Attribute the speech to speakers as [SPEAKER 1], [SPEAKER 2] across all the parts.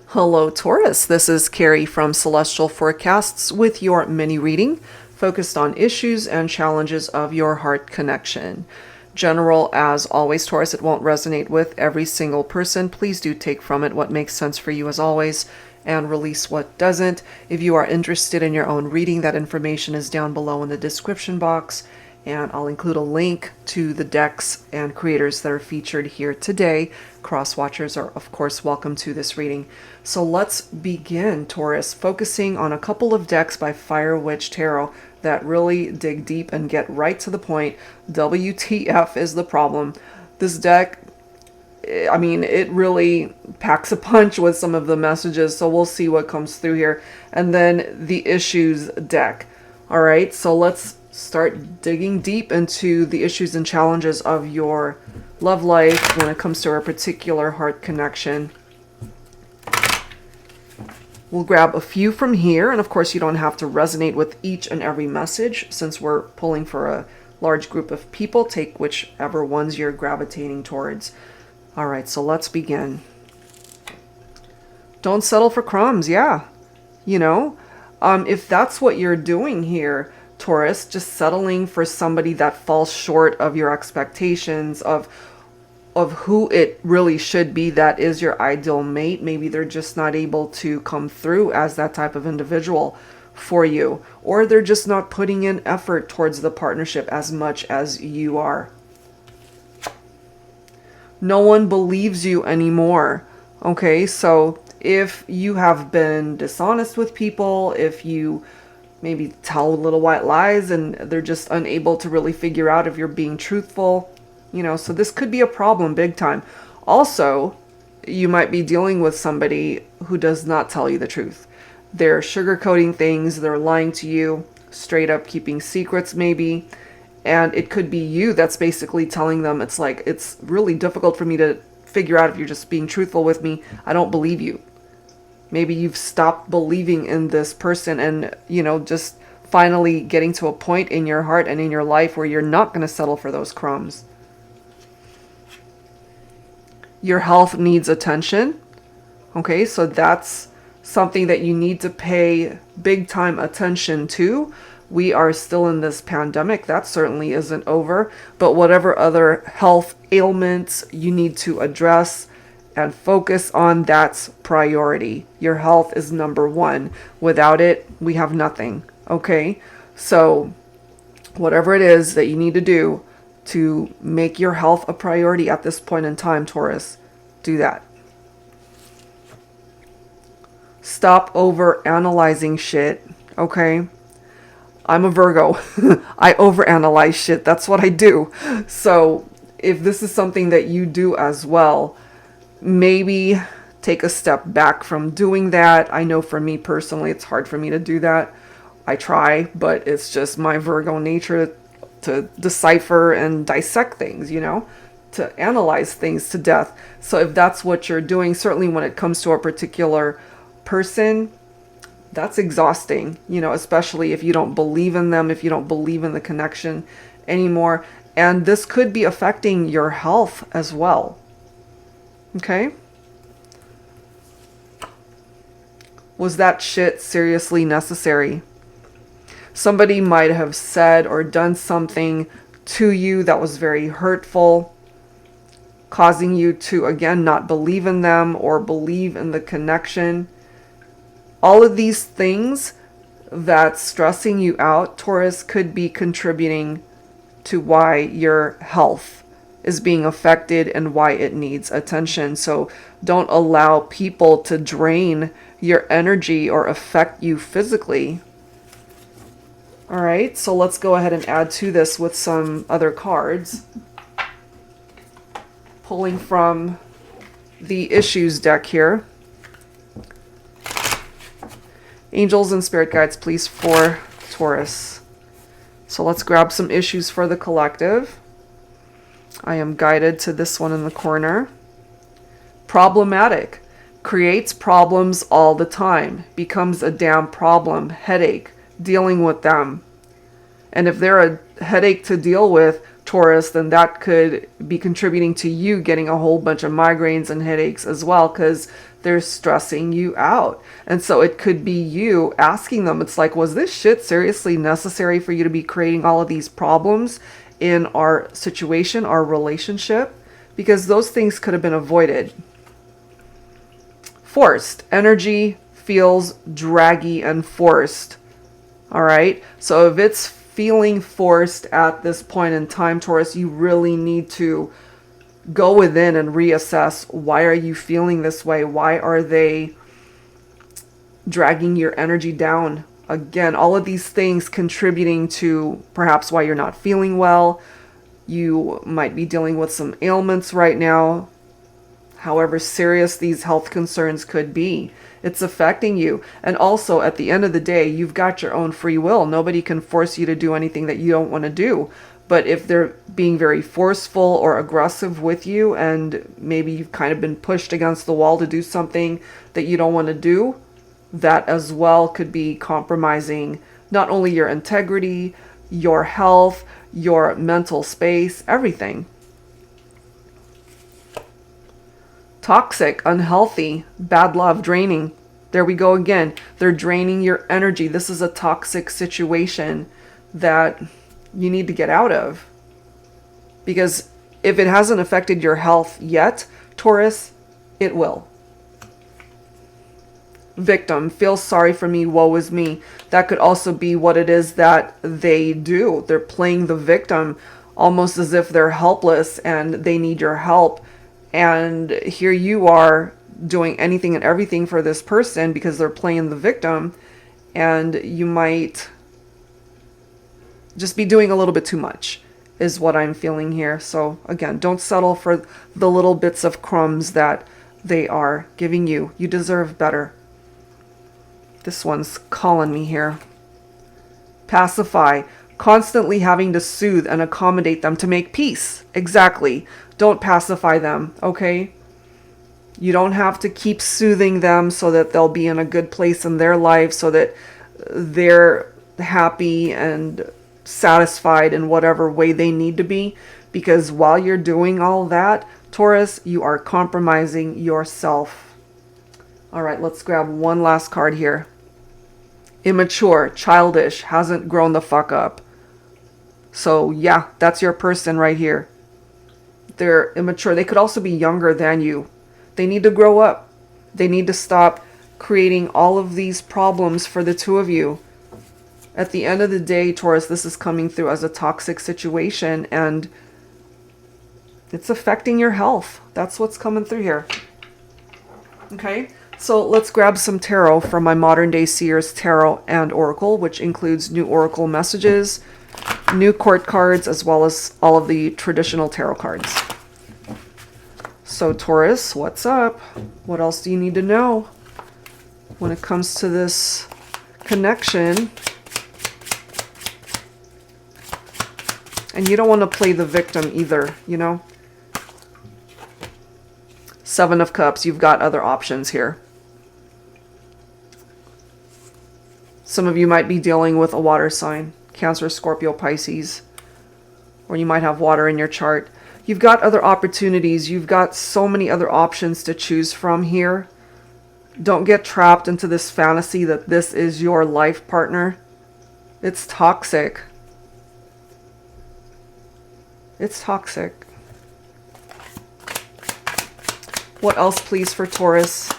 [SPEAKER 1] Hello, Taurus. This is Carrie from Celestial Forecasts with your mini reading focused on issues and challenges of your heart connection. General, as always, Taurus, it won't resonate with every single person. Please do take from it what makes sense for you as always and release what doesn't. If you are interested in your own reading, that information is down below in the description box. And I'll include a link to the decks and creators that are featured here today. Cross-watchers are, of course, welcome to this reading. So let's begin, Taurus, focusing on a couple of decks by Fire Witch Tarot that really dig deep and get right to the point. WTF is the problem. This deck, I mean, it really packs a punch with some of the messages, so we'll see what comes through here. And then the issues deck. All right, so let's start digging deep into the issues and challenges of your love life when it comes to a particular heart connection. We'll grab a few from here, and of course you don't have to resonate with each and every message since we're pulling for a large group of people. Take whichever ones you're gravitating towards. All right, so let's begin. Don't settle for crumbs. Yeah, you know, if that's what you're doing here, Taurus, just settling for somebody that falls short of your expectations of who it really should be, that is your ideal mate. Maybe they're just not able to come through as that type of individual for you, or they're just not putting in effort towards the partnership as much as you are. No one believes you anymore. Okay, so if you have been dishonest with people, if you maybe tell little white lies and they're just unable to really figure out if you're being truthful, you know, so this could be a problem big time. Also, you might be dealing with somebody who does not tell you the truth. They're sugarcoating things, they're lying to you, straight up keeping secrets maybe, and it could be you that's basically telling them, it's like, it's really difficult for me to figure out if you're just being truthful with me. I don't believe you. Maybe you've stopped believing in this person and, you know, just finally getting to a point in your heart and in your life where you're not going to settle for those crumbs. Your health needs attention. Okay, so that's something that you need to pay big time attention to. We are still in this pandemic. That certainly isn't over. But whatever other health ailments you need to address and focus on, that's priority. Your health is number one. Without it, we have nothing. Okay? So whatever it is that you need to do to make your health a priority at this point in time, Taurus, do that. Stop over analyzing shit. Okay? I'm a Virgo. I overanalyze shit. That's what I do. So if this is something that you do as well, maybe take a step back from doing that. I know for me personally, it's hard for me to do that. I try, but it's just my Virgo nature to decipher and dissect things, you know, to analyze things to death. So if that's what you're doing, certainly when it comes to a particular person, that's exhausting, you know, especially if you don't believe in them, if you don't believe in the connection anymore. And this could be affecting your health as well. Okay? Was that shit seriously necessary? Somebody might have said or done something to you that was very hurtful, causing you to, again, not believe in them or believe in the connection. All of these things that's stressing you out, Taurus, could be contributing to why your health is being affected and why it needs attention. So don't allow people to drain your energy or affect you physically. All right, so let's go ahead and add to this with some other cards. Pulling from the issues deck here. Angels and spirit guides, please, for Taurus. So let's grab some issues for the collective. I am guided to this one in the corner. Problematic. Creates problems all the time. Becomes a damn problem. Headache. Dealing with them. And if they're a headache to deal with, Taurus, then that could be contributing to you getting a whole bunch of migraines and headaches as well, because they're stressing you out. And so it could be you asking them, it's like, was this shit seriously necessary for you to be creating all of these problems in our situation, our relationship? Because those things could have been avoided. Forced. Energy feels draggy and forced. All right. So if it's feeling forced at this point in time, Taurus, you really need to go within and reassess, why are you feeling this way? Why are they dragging your energy down? Again, all of these things contributing to perhaps why you're not feeling well. You might be dealing with some ailments right now. However serious these health concerns could be, it's affecting you. And also, at the end of the day, you've got your own free will. Nobody can force you to do anything that you don't want to do. But if they're being very forceful or aggressive with you, and maybe you've kind of been pushed against the wall to do something that you don't want to do, that as well could be compromising not only your integrity, your health, your mental space, everything. Toxic, unhealthy, bad love, draining. There we go again. They're draining your energy. This is a toxic situation that you need to get out of. Because if it hasn't affected your health yet, Taurus, it will. Victim, feel sorry for me, woe is me. That could also be what it is that they do. They're playing the victim almost as if they're helpless and they need your help. And here you are doing anything and everything for this person because they're playing the victim, and you might just be doing a little bit too much is what I'm feeling here. So again, don't settle for the little bits of crumbs that they are giving you. You deserve better. This one's calling me here. Pacify. Constantly having to soothe and accommodate them to make peace. Exactly. Don't pacify them, okay? You don't have to keep soothing them so that they'll be in a good place in their life, so that they're happy and satisfied in whatever way they need to be. Because while you're doing all that, Taurus, you are compromising yourself. All right, let's grab one last card here. Immature, childish, hasn't grown the fuck up. So yeah, that's your person right here. They're immature. They could also be younger than you. They need to grow up. They need to stop creating all of these problems for the two of you. At the end of the day, Taurus, this is coming through as a toxic situation, and it's affecting your health. That's what's coming through here. Okay, so let's grab some tarot from my Modern Day Seers Tarot and Oracle, which includes new Oracle messages, new court cards, as well as all of the traditional tarot cards. So Taurus, what's up? What else do you need to know when it comes to this connection? And you don't want to play the victim either, you know? Seven of Cups, you've got other options here. Some of you might be dealing with a water sign, Cancer, Scorpio, Pisces, or you might have water in your chart. You've got other opportunities. You've got so many other options to choose from here. Don't get trapped into this fantasy that this is your life partner. It's toxic. It's toxic. What else, please, for Taurus?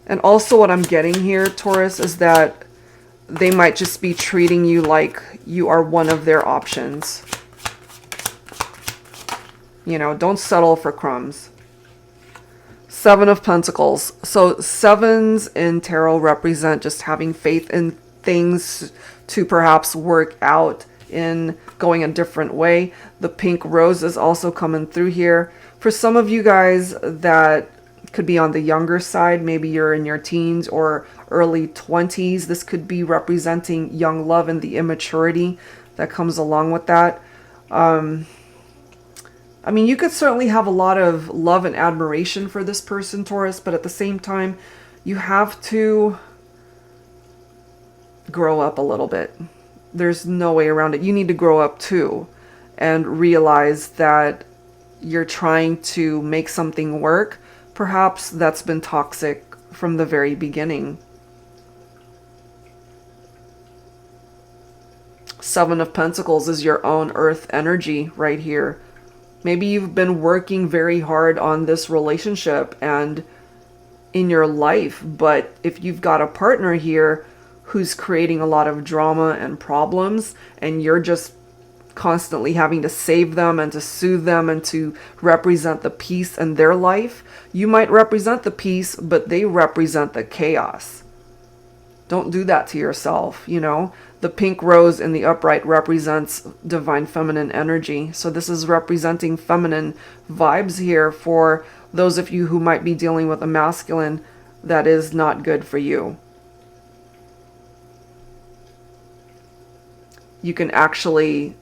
[SPEAKER 1] And also what I'm getting here, Taurus, is that they might just be treating you like you are one of their options. You know, don't settle for crumbs. Seven of Pentacles. So sevens in tarot represent just having faith in things to perhaps work out in going a different way. The pink rose is also coming through here. For some of you guys that could be on the younger side, maybe you're in your teens or early 20s, this could be representing young love and the immaturity that comes along with that. I mean, you could certainly have a lot of love and admiration for this person, Taurus, but at the same time, you have to grow up a little bit. There's no way around it. You need to grow up too. and realize that you're trying to make something work, perhaps that's been toxic from the very beginning. Seven of Pentacles is your own earth energy right here. Maybe you've been working very hard on this relationship and in your life, but if you've got a partner here who's creating a lot of drama and problems, and you're just constantly having to save them and to soothe them and to represent the peace in their life, you might represent the peace, but they represent the chaos. Don't do that to yourself, you know. The pink rose in the upright represents divine feminine energy. So this is representing feminine vibes here for those of you who might be dealing with a masculine that is not good for you. You can actually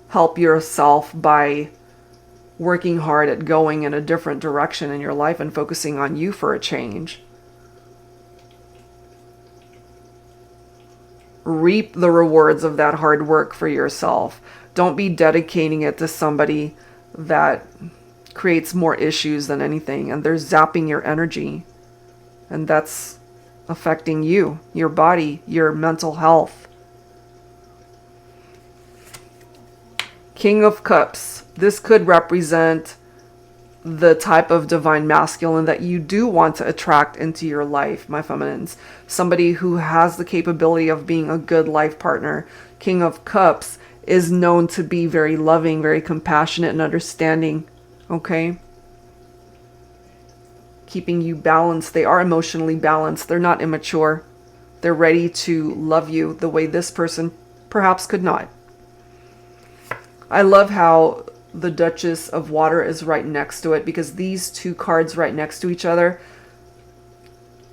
[SPEAKER 1] help yourself by working hard at going in a different direction in your life and focusing on you for a change. Reap the rewards of that hard work for yourself. Don't be dedicating it to somebody that creates more issues than anything, and they're zapping your energy, and that's affecting you, your body, your mental health. King of Cups. This could represent the type of divine masculine that you do want to attract into your life, my feminines. Somebody who has the capability of being a good life partner. King of Cups is known to be very loving, very compassionate and understanding. Okay? Keeping you balanced. They are emotionally balanced. They're not immature. They're ready to love you the way this person perhaps could not. I love how the Duchess of Water is right next to it, because these two cards right next to each other,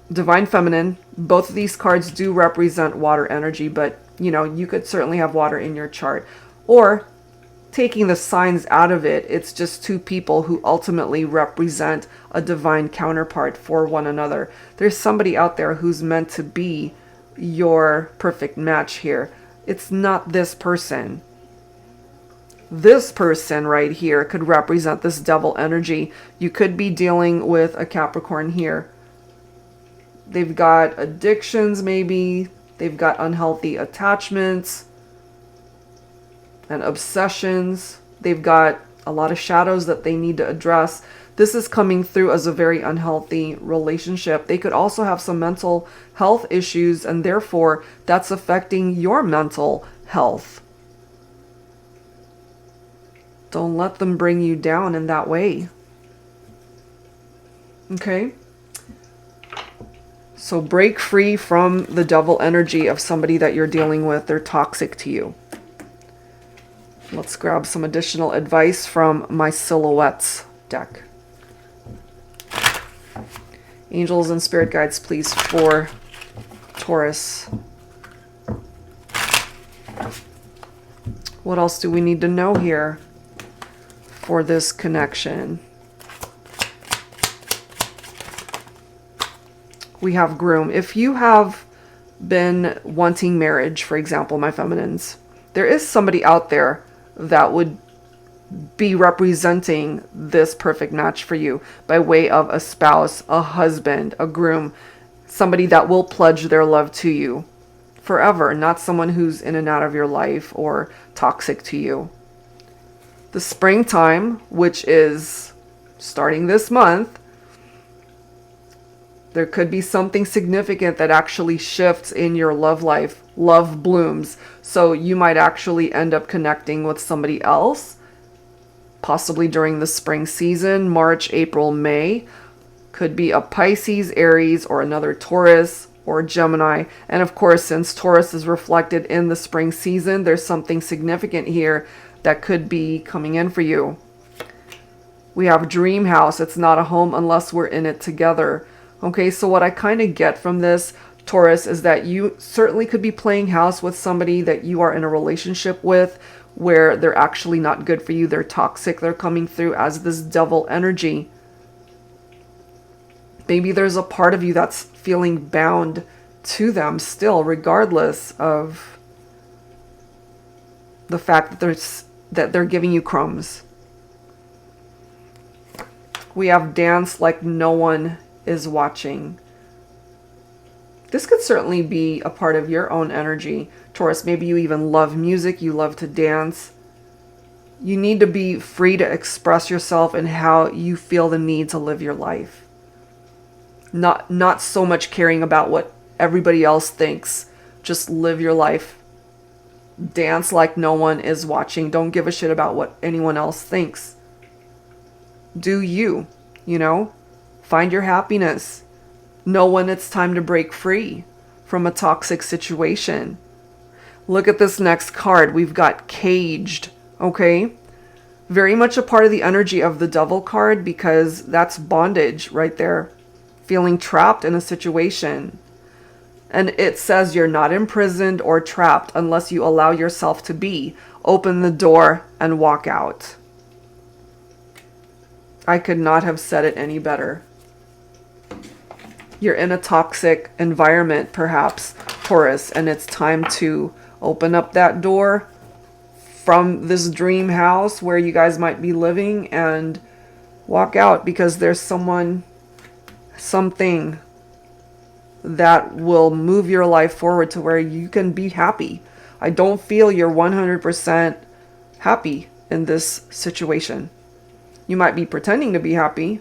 [SPEAKER 1] divine feminine, both of these cards do represent water energy, but you know, you could certainly have water in your chart. Or taking the signs out of it, it's just two people who ultimately represent a divine counterpart for one another. There's somebody out there who's meant to be your perfect match here. It's not this person. This person right here could represent this devil energy. You could be dealing with a Capricorn here. They've got addictions maybe. They've got unhealthy attachments and obsessions. They've got a lot of shadows that they need to address. This is coming through as a very unhealthy relationship. They could also have some mental health issues, and therefore that's affecting your mental health. Don't let them bring you down in that way. Okay? So break free from the devil energy of somebody that you're dealing with. They're toxic to you. Let's grab some additional advice from my Silhouettes deck. Angels and spirit guides, please, for Taurus. What else do we need to know here for this connection? We have groom. If you have been wanting marriage, for example, my feminines, there is somebody out there that would be representing this perfect match for you by way of a spouse, a husband, a groom, somebody that will pledge their love to you forever, not someone who's in and out of your life or toxic to you. The springtime, which is starting this month, there could be something significant that actually shifts in your love life. Love blooms. So you might actually end up connecting with somebody else, possibly during the spring season, March, April, May. Could be a Pisces, Aries, or another Taurus or Gemini. And of course, since Taurus is reflected in the spring season, there's something significant here that could be coming in for you. We have dream house. It's not a home unless we're in it together. Okay, so what I kind of get from this, Taurus, is that you certainly could be playing house with somebody that you are in a relationship with where they're actually not good for you. They're toxic. They're coming through as this devil energy. Maybe there's a part of you that's feeling bound to them still, regardless of the fact that that they're giving you crumbs. We have dance like no one is watching. This could certainly be a part of your own energy, Taurus. Maybe you even love music, you love to dance. You need to be free to express yourself and how you feel the need to live your life. Not so much caring about what everybody else thinks. Just live your life. Dance like no one is watching. Don't give a shit about what anyone else thinks. Do you, find your happiness. Know when it's time to break free from a toxic situation. Look at this next card. We've got caged, okay? Very much a part of the energy of the Devil card, because that's bondage right there. Feeling trapped in a situation. And it says you're not imprisoned or trapped unless you allow yourself to be. Open the door and walk out. I could not have said it any better. You're in a toxic environment, perhaps, Taurus, and it's time to open up that door from this dream house where you guys might be living and walk out, because there's something that will move your life forward to where you can be happy. I don't feel you're 100% happy in this situation. You might be pretending to be happy,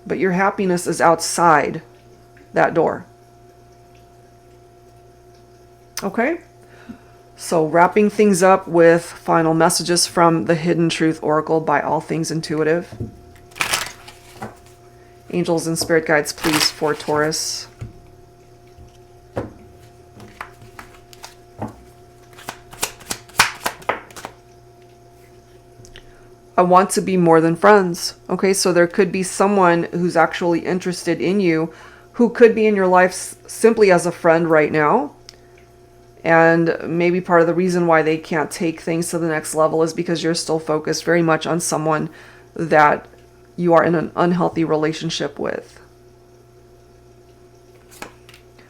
[SPEAKER 1] but your happiness is outside that door. Okay? So wrapping things up with final messages from the Hidden Truth Oracle by All Things Intuitive. Angels and spirit guides, please, for Taurus. I want to be more than friends. Okay, so there could be someone who's actually interested in you, who could be in your life simply as a friend right now. And maybe part of the reason why they can't take things to the next level is because you're still focused very much on someone that you are in an unhealthy relationship with.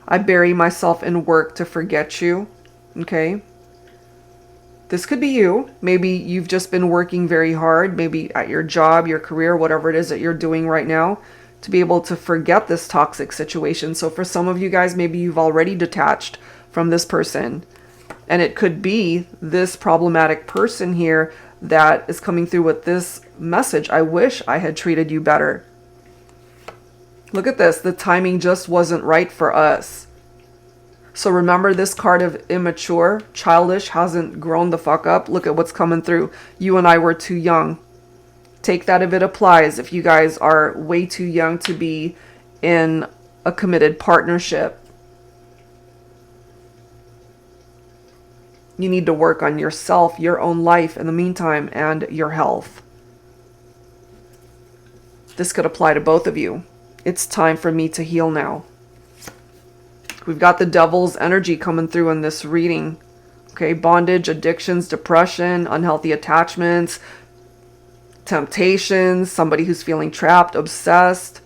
[SPEAKER 1] I bury myself in work to forget you. Okay. This could be you. Maybe you've just been working very hard, maybe at your job, your career, whatever it is that you're doing right now, to be able to forget this toxic situation. So for some of you guys, maybe you've already detached from this person. And it could be this problematic person here that is coming through with this message. I wish I had treated you better. Look at this. The timing just wasn't right for us. So remember this card of immature, childish, hasn't grown the fuck up. Look at what's coming through. You and I were too young. Take that if it applies. If you guys are way too young to be in a committed partnership, you need to work on yourself, your own life in the meantime, and your health. This could apply to both of you. It's time for me to heal now. We've got the Devil's energy coming through in this reading. Okay, bondage, addictions, depression, unhealthy attachments, temptations, somebody who's feeling trapped, obsessed.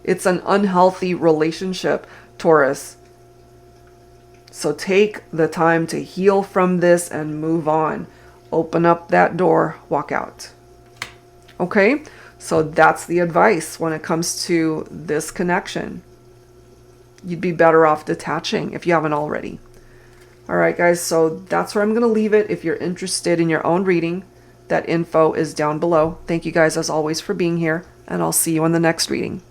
[SPEAKER 1] It's an unhealthy relationship, Taurus. So take the time to heal from this and move on. Open up that door, walk out. Okay, so that's the advice when it comes to this connection. You'd be better off detaching if you haven't already. All right, guys, so that's where I'm going to leave it. If you're interested in your own reading, that info is down below. Thank you guys, as always, for being here, and I'll see you in the next reading.